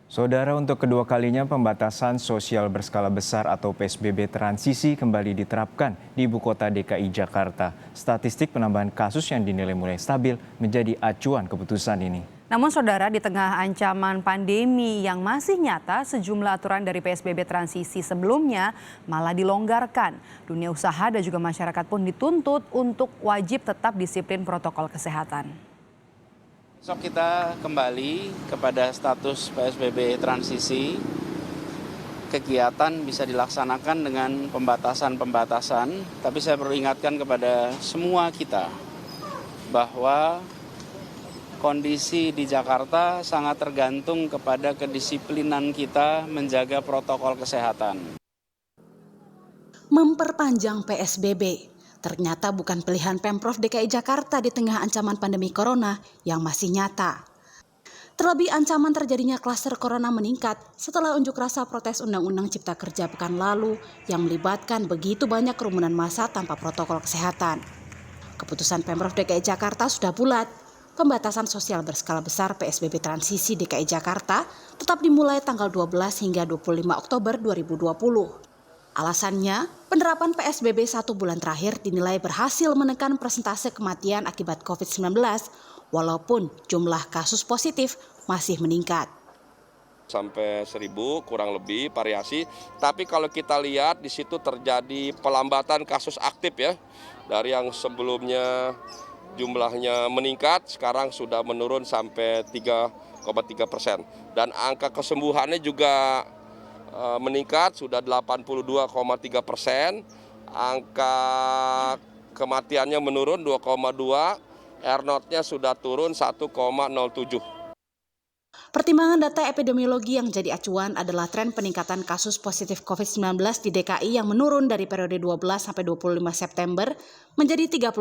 Saudara, untuk kedua kalinya pembatasan sosial berskala besar atau PSBB transisi kembali diterapkan di ibu kota DKI Jakarta. Statistik penambahan kasus yang dinilai mulai stabil menjadi acuan keputusan ini. Namun saudara, di tengah ancaman pandemi yang masih nyata, sejumlah aturan dari PSBB transisi sebelumnya malah dilonggarkan. Dunia usaha dan juga masyarakat pun dituntut untuk wajib tetap disiplin protokol kesehatan. Besok kita kembali kepada status PSBB transisi. Kegiatan bisa dilaksanakan dengan pembatasan-pembatasan, tapi saya perlu ingatkan kepada semua kita bahwa kondisi di Jakarta sangat tergantung kepada kedisiplinan kita menjaga protokol kesehatan. Memperpanjang PSBB ternyata bukan pilihan Pemprov DKI Jakarta di tengah ancaman pandemi corona yang masih nyata. Terlebih ancaman terjadinya klaster corona meningkat setelah unjuk rasa protes Undang-Undang Cipta Kerja pekan lalu yang melibatkan begitu banyak kerumunan massa tanpa protokol kesehatan. Keputusan Pemprov DKI Jakarta sudah bulat. Pembatasan sosial berskala besar PSBB transisi DKI Jakarta tetap dimulai tanggal 12 hingga 25 Oktober 2020. Alasannya, penerapan PSBB 1 bulan terakhir dinilai berhasil menekan persentase kematian akibat COVID-19, walaupun jumlah kasus positif masih meningkat. Sampai 1.000 kurang lebih variasi, tapi kalau kita lihat di situ terjadi pelambatan kasus aktif ya, dari yang sebelumnya jumlahnya meningkat, sekarang sudah menurun sampai 3,3%. Dan angka kesembuhannya juga meningkat, sudah 82,3%. Angka kematiannya menurun 2,2%, R0-nya sudah turun 1,07. Pertimbangan data epidemiologi yang jadi acuan adalah tren peningkatan kasus positif COVID-19 di DKI yang menurun dari periode 12 sampai 25 September menjadi 32%.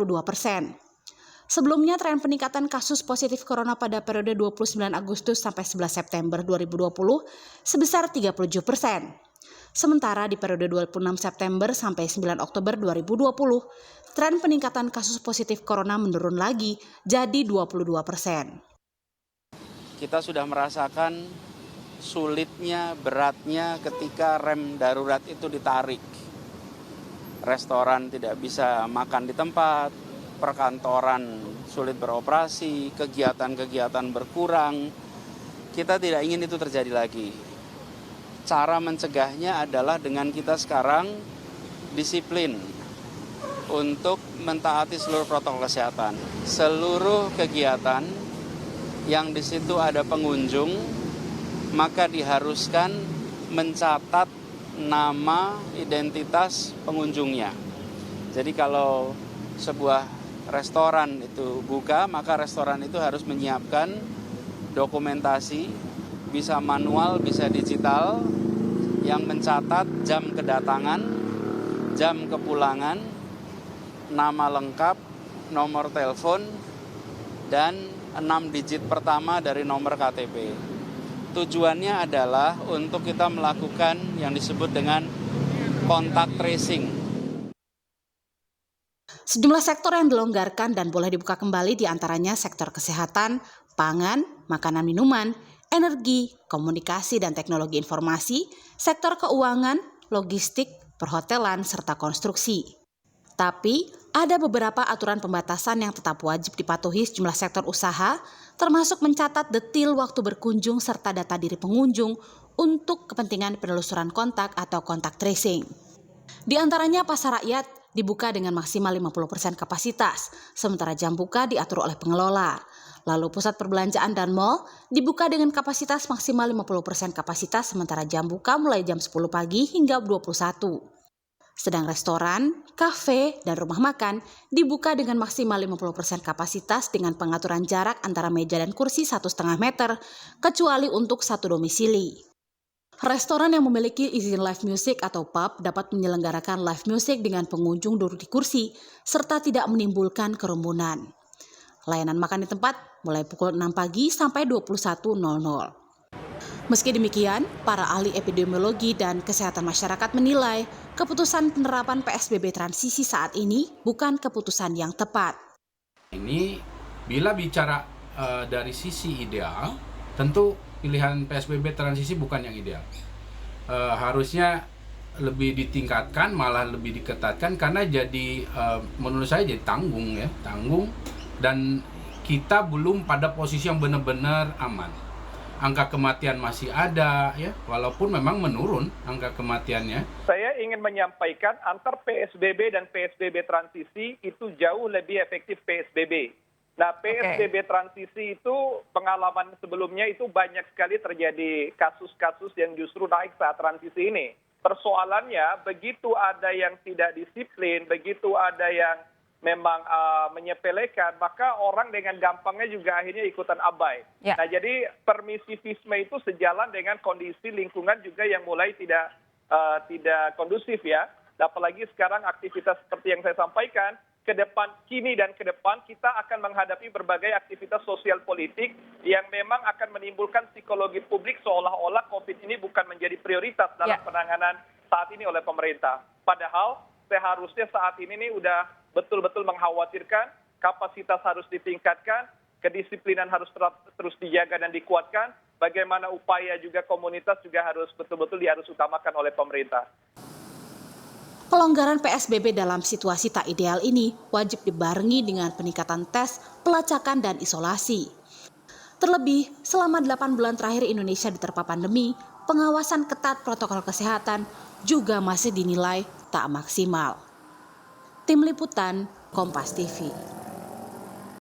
Sebelumnya, tren peningkatan kasus positif corona pada periode 29 Agustus sampai 11 September 2020 sebesar 37%. Sementara di periode 26 September sampai 9 Oktober 2020, tren peningkatan kasus positif corona menurun lagi jadi 22%. Kita sudah merasakan sulitnya, beratnya ketika rem darurat itu ditarik. Restoran tidak bisa makan di tempat, perkantoran sulit beroperasi, kegiatan-kegiatan berkurang. Kita tidak ingin itu terjadi lagi. Cara mencegahnya adalah dengan kita sekarang disiplin untuk mentaati seluruh protokol kesehatan. Seluruh kegiatan yang di situ ada pengunjung, maka diharuskan mencatat nama identitas pengunjungnya. Jadi kalau sebuah restoran itu buka, maka restoran itu harus menyiapkan dokumentasi, bisa manual, bisa digital, yang mencatat jam kedatangan, jam kepulangan, nama lengkap, nomor telepon, dan 6 digit pertama dari nomor KTP. Tujuannya adalah untuk kita melakukan yang disebut dengan contact tracing. Sejumlah sektor yang dilonggarkan dan boleh dibuka kembali diantaranya sektor kesehatan, pangan, makanan minuman, energi, komunikasi dan teknologi informasi, sektor keuangan, logistik, perhotelan, serta konstruksi. Tapi, ada beberapa aturan pembatasan yang tetap wajib dipatuhi sejumlah sektor usaha, termasuk mencatat detil waktu berkunjung serta data diri pengunjung untuk kepentingan penelusuran kontak atau kontak tracing. Di antaranya pasar rakyat dibuka dengan maksimal 50% kapasitas, sementara jam buka diatur oleh pengelola. Lalu pusat perbelanjaan dan mal dibuka dengan kapasitas maksimal 50% kapasitas, sementara jam buka mulai jam 10 pagi hingga 21. Sedang restoran, kafe, dan rumah makan dibuka dengan maksimal 50% kapasitas dengan pengaturan jarak antara meja dan kursi 1,5 meter, kecuali untuk satu domisili. Restoran yang memiliki izin live music atau pub dapat menyelenggarakan live music dengan pengunjung duduk di kursi serta tidak menimbulkan kerumunan. Layanan makan di tempat mulai pukul 6 pagi sampai 21.00. Meski demikian, para ahli epidemiologi dan kesehatan masyarakat menilai keputusan penerapan PSBB transisi saat ini bukan keputusan yang tepat. Ini bila bicara dari sisi ideal, tentu pilihan PSBB transisi bukan yang ideal. Harusnya lebih ditingkatkan, malah lebih diketatkan, karena jadi menurut saya jadi tanggung dan kita belum pada posisi yang benar-benar aman. Angka kematian masih ada ya, walaupun memang menurun angka kematiannya. Saya ingin menyampaikan antar PSBB dan PSBB transisi itu jauh lebih efektif PSBB. Nah, PSBB transisi itu pengalaman sebelumnya itu banyak sekali terjadi kasus-kasus yang justru naik saat transisi ini. Persoalannya begitu ada yang tidak disiplin, begitu ada yang memang menyepelekan, maka orang dengan gampangnya juga akhirnya ikutan abai. Nah, jadi permisivisme itu sejalan dengan kondisi lingkungan juga yang mulai tidak kondusif ya. Apalagi sekarang aktivitas seperti yang saya sampaikan, kini dan ke depan kita akan menghadapi berbagai aktivitas sosial politik yang memang akan menimbulkan psikologi publik seolah-olah COVID ini bukan menjadi prioritas dalam penanganan saat ini oleh pemerintah. Padahal seharusnya saat ini nih udah betul-betul mengkhawatirkan, kapasitas harus ditingkatkan, kedisiplinan harus terus dijaga dan dikuatkan, bagaimana upaya juga komunitas juga harus betul-betul harus utamakan oleh pemerintah. Pelonggaran PSBB dalam situasi tak ideal ini wajib dibarengi dengan peningkatan tes, pelacakan, dan isolasi. Terlebih, selama 8 bulan terakhir Indonesia diterpa pandemi, pengawasan ketat protokol kesehatan juga masih dinilai tak maksimal. Tim Liputan, Kompas TV.